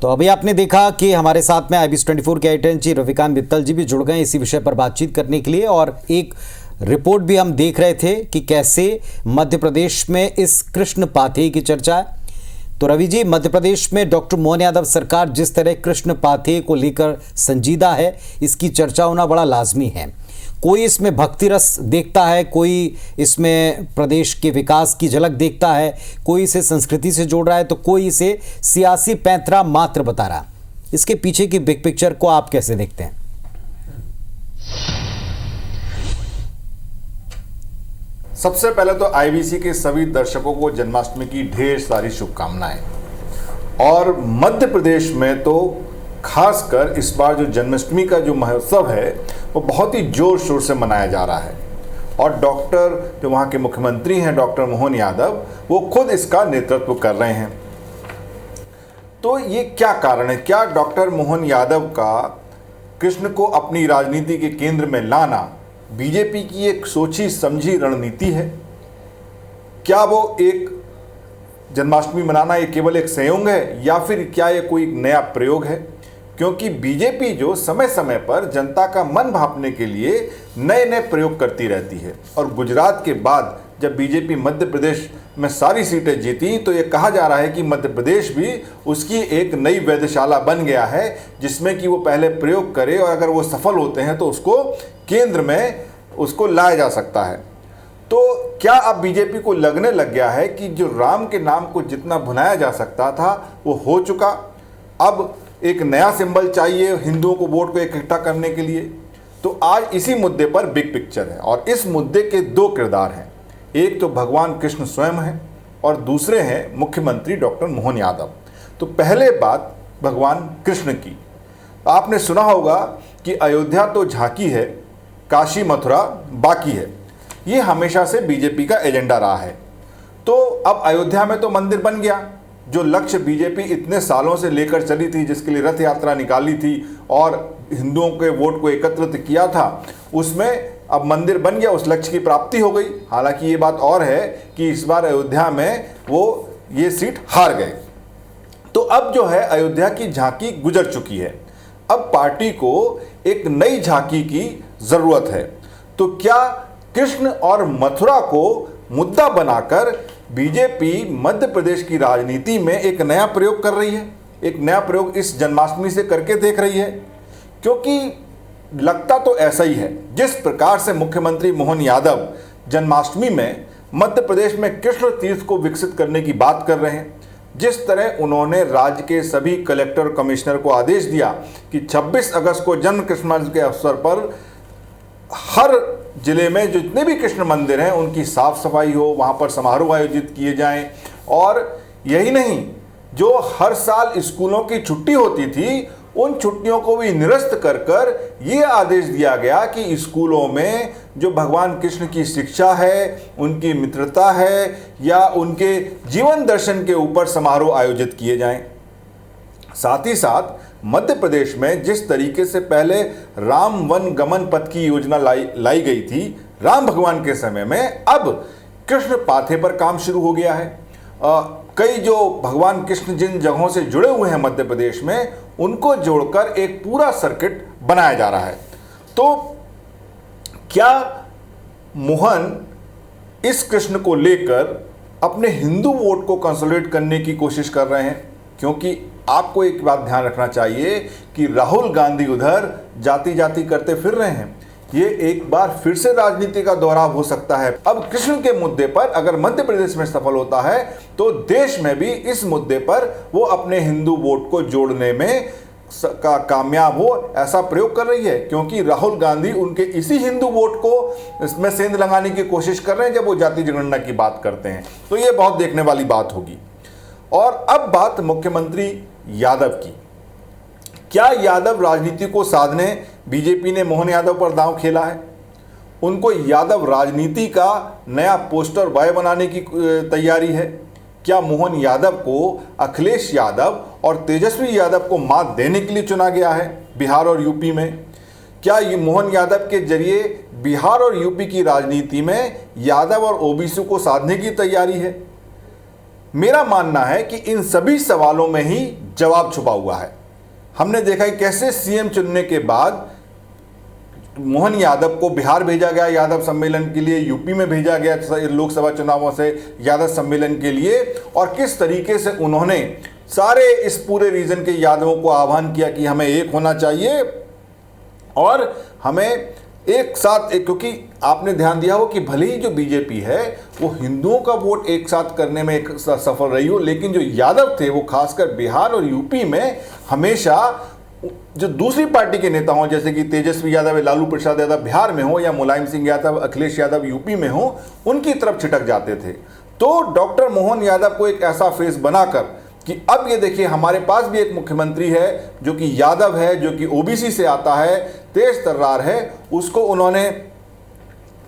तो अभी आपने देखा कि हमारे साथ में IBC 24 के editor in chief Ravikant Mittal ji भी जुड़ गए इसी विषय पर बातचीत करने के लिए, और एक रिपोर्ट भी हम देख रहे थे कि कैसे मध्य प्रदेश में इस कृष्ण पाथेय की चर्चा है। तो रवि जी, मध्य प्रदेश में डॉक्टर मोहन यादव सरकार जिस तरह कृष्ण पाथेय को लेकर संजीदा है, इसकी चर्चा होना बड़ा लाजमी है। कोई इसमें भक्ति रस देखता है, कोई इसमें प्रदेश के विकास की झलक देखता है, कोई इसे संस्कृति से जोड़ रहा है, तो कोई इसे सियासी पैंतरा मात्र बता रहा। इसके पीछे की बिग पिक्चर को आप कैसे देखते हैं? सबसे पहले तो IBC के सभी दर्शकों को जन्माष्टमी की ढेर सारी शुभकामनाएं। और मध्य प्रदेश में तो खासकर इस बार जो जन्माष्टमी का जो महोत्सव है वो बहुत ही जोर शोर से मनाया जा रहा है, और डॉक्टर जो वहाँ के मुख्यमंत्री हैं डॉक्टर मोहन यादव, वो खुद इसका नेतृत्व कर रहे हैं। तो ये क्या कारण है? क्या डॉक्टर मोहन यादव का कृष्ण को अपनी राजनीति के केंद्र में लाना बीजेपी की एक सोची समझी रणनीति है? क्या वो एक जन्माष्टमी मनाना ये केवल एक संयोग है, या फिर क्या ये कोई नया प्रयोग है? क्योंकि बीजेपी जो समय समय पर जनता का मन भांपने के लिए नए नए प्रयोग करती रहती है, और गुजरात के बाद जब बीजेपी मध्य प्रदेश में सारी सीटें जीती तो ये कहा जा रहा है कि मध्य प्रदेश भी उसकी एक नई वेधशाला बन गया है, जिसमें कि वो पहले प्रयोग करे और अगर वो सफल होते हैं तो उसको केंद्र में उसको लाया जा सकता है। तो क्या अब बीजेपी को लगने लग गया है कि जो राम के नाम को जितना भुनाया जा सकता था वो हो चुका, अब एक नया सिंबल चाहिए हिंदुओं को वोट को इकट्ठा करने के लिए? तो आज इसी मुद्दे पर बिग पिक्चर है, और इस मुद्दे के दो किरदार हैं। एक तो भगवान कृष्ण स्वयं हैं और दूसरे हैं मुख्यमंत्री डॉक्टर मोहन यादव। तो पहले बात भगवान कृष्ण की। आपने सुना होगा कि अयोध्या तो झांकी है, काशी मथुरा बाकी है। ये हमेशा से बीजेपी का एजेंडा रहा है। तो अब अयोध्या में तो मंदिर बन गया, जो लक्ष्य बीजेपी इतने सालों से लेकर चली थी, जिसके लिए रथ यात्रा निकाली थी और हिंदुओं के वोट को एकत्रित किया था, उसमें अब मंदिर बन गया, उस लक्ष्य की प्राप्ति हो गई। हालांकि ये बात और है कि इस बार अयोध्या में वो ये सीट हार गए। तो अब जो है अयोध्या की झांकी गुजर चुकी है, अब पार्टी को एक नई झांकी की जरूरत है। तो क्या कृष्ण और मथुरा को मुद्दा बनाकर बीजेपी मध्य प्रदेश की राजनीति में एक नया प्रयोग कर रही है, एक नया प्रयोग इस जन्माष्टमी से करके देख रही है? क्योंकि लगता तो ऐसा ही है। जिस प्रकार से मुख्यमंत्री मोहन यादव जन्माष्टमी में मध्य प्रदेश में कृष्ण तीर्थ को विकसित करने की बात कर रहे हैं, जिस तरह उन्होंने राज्य के सभी कलेक्टर कमिश्नर को आदेश दिया कि 26 अगस्त को जन्म कृष्ण के अवसर पर हर जिले में जितने भी कृष्ण मंदिर हैं उनकी साफ सफाई हो, वहाँ पर समारोह आयोजित किए जाएं। और यही नहीं, जो हर साल स्कूलों की छुट्टी होती थी उन छुट्टियों को भी निरस्त कर कर ये आदेश दिया गया कि स्कूलों में जो भगवान कृष्ण की शिक्षा है, उनकी मित्रता है या उनके जीवन दर्शन के ऊपर समारोह आयोजित किए जाएं। साथ ही साथ मध्य प्रदेश में जिस तरीके से पहले राम वन गमन पथ की योजना लाई गई थी राम भगवान के समय में, अब कृष्ण पाथे पर काम शुरू हो गया है। कई जो भगवान कृष्ण जिन जगहों से जुड़े हुए हैं मध्य प्रदेश में, उनको जोड़कर एक पूरा सर्किट बनाया जा रहा है। तो क्या मोहन इस कृष्ण को लेकर अपने हिंदू वोट को कंसोलिडेट करने की कोशिश कर रहे हैं? क्योंकि आपको एक बात ध्यान रखना चाहिए कि राहुल गांधी उधर जाति जाति करते फिर रहे हैं। ये एक बार फिर से राजनीति का दोहराव हो सकता है। अब कृष्ण के मुद्दे पर अगर मध्य प्रदेश में सफल होता है तो देश में भी इस मुद्दे पर वो अपने हिंदू वोट को जोड़ने में कामयाब हो, ऐसा प्रयोग कर रही है। क्योंकि राहुल गांधी उनके इसी हिंदू वोट को इसमें सेंध लगाने की कोशिश कर रहे हैं जब वो जाति जनगणना की बात करते हैं। तो ये बहुत देखने वाली बात होगी। और अब बात मुख्यमंत्री यादव की। क्या यादव राजनीति को साधने बीजेपी ने मोहन यादव पर दांव खेला है? उनको यादव राजनीति का नया पोस्टर बॉय बनाने की तैयारी है? क्या मोहन यादव को अखिलेश यादव और तेजस्वी यादव को मात देने के लिए चुना गया है बिहार और यूपी में? क्या ये मोहन यादव के जरिए बिहार और यूपी की राजनीति में यादव और ओबीसी को साधने की तैयारी है? मेरा मानना है कि इन सभी सवालों में ही जवाब छुपा हुआ है। हमने देखा है कैसे सीएम चुनने के बाद मोहन यादव को बिहार भेजा गया यादव सम्मेलन के लिए, यूपी में भेजा गया लोकसभा चुनावों से यादव सम्मेलन के लिए, और किस तरीके से उन्होंने सारे इस पूरे रीजन के यादवों को आह्वान किया कि हमें एक होना चाहिए और हमें एक साथ क्योंकि आपने ध्यान दिया हो कि भले ही जो बीजेपी है वो हिंदुओं का वोट एक साथ करने में एक सफल रही हो, लेकिन जो यादव थे वो खासकर बिहार और यूपी में हमेशा जो दूसरी पार्टी के नेता हों, जैसे कि तेजस्वी यादव, लालू प्रसाद यादव बिहार में हो या मुलायम सिंह यादव, अखिलेश यादव यूपी में हो, उनकी तरफ छिटक जाते थे। तो डॉक्टर मोहन यादव को एक ऐसा फेस बनाकर कि अब ये देखिए हमारे पास भी एक मुख्यमंत्री है जो कि यादव है, जो कि ओबीसी से आता है, तेज तर्रार है, उसको उन्होंने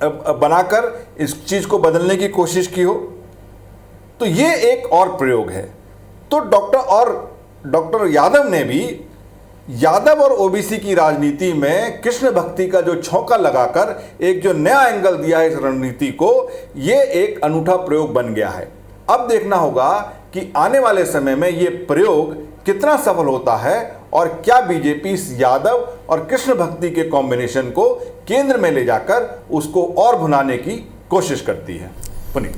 बनाकर इस चीज़ को बदलने की कोशिश की हो, तो ये एक और प्रयोग है। तो डॉक्टर यादव ने भी यादव और ओबीसी की राजनीति में कृष्ण भक्ति का जो छौंका लगाकर एक जो नया एंगल दिया है इस रणनीति को, ये एक अनूठा प्रयोग बन गया है। अब देखना होगा कि आने वाले समय में ये प्रयोग कितना सफल होता है और क्या बीजेपी इस यादव और कृष्ण भक्ति के कॉम्बिनेशन को केंद्र में ले जाकर उसको और भुनाने की कोशिश करती है। पुनीत,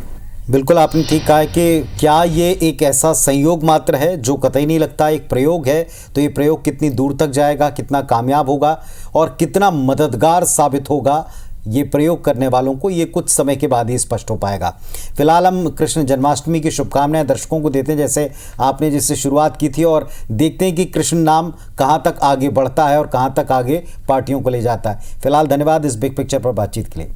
बिल्कुल आपने ठीक कहा है कि क्या ये एक ऐसा संयोग मात्र है जो कतई नहीं लगता एक प्रयोग है, तो ये प्रयोग कितनी दूर तक जाएगा, कितना कामयाब होगा और कितना मददगार साबित होगा ये प्रयोग करने वालों को, ये कुछ समय के बाद ही स्पष्ट हो पाएगा। फिलहाल हम कृष्ण जन्माष्टमी की शुभकामनाएं दर्शकों को देते हैं, जैसे आपने जिससे शुरुआत की थी, और देखते हैं कि कृष्ण नाम कहां तक आगे बढ़ता है और कहां तक आगे पार्टियों को ले जाता है। फिलहाल धन्यवाद इस बिग पिक्चर पर बातचीत के लिए।